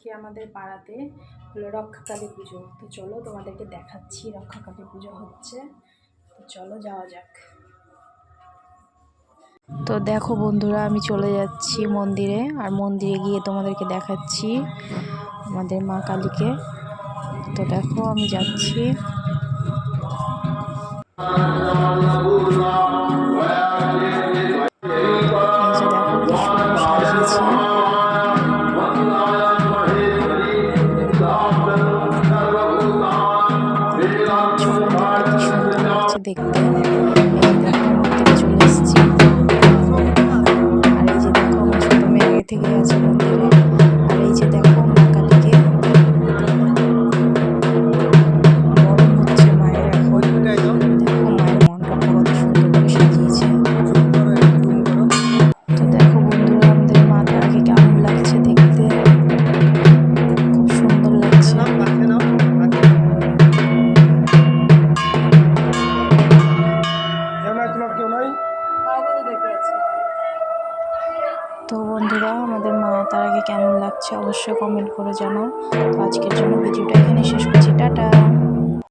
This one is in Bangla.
আজকে আমাদের পাড়াতে হলো রক্ষাকালী পুজো। তো চলো তোমাদেরকে দেখাচ্ছি রক্ষাকালী পুজো হচ্ছে। তো চলো যাওয়া যাক। তো দেখো বন্ধুরা, আমি চলে যাচ্ছি মন্দিরে, আর মন্দিরে গিয়ে তোমাদেরকে দেখাচ্ছি আমাদের মা কালীকে। তো দেখো আমি যাচ্ছি। এই যে দেখো কি সুন্দর সাজিয়েছে। ছোট থেকে কি সুন্দর লাগছে দেখতে। এই যে দেখো মন্দিরে চলে এসেছি। আর এই যে দেখো আমার ছোট মেয়ে আগে থেকে আছে মন্দিরে। আর এই যে দেখো মা কালীকে বরণ হচ্ছে মায়ের এখন। দেখো মায়ের মণ্ডপটা কত সুন্দর করে সাজিয়েছে। তো দেখো বন্ধুরা, আমাদের মা তারাকে কেমন লাগছে দেখতে, খুব সুন্দর লাগছে। তো বন্ধুরা, আমাদের মা তারাকে কেমন লাগছে অবশ্যই কমেন্ট করে জানাও। তো আজকের জন্য ভিডিওটা এখানে শেষ করছি, টাটা।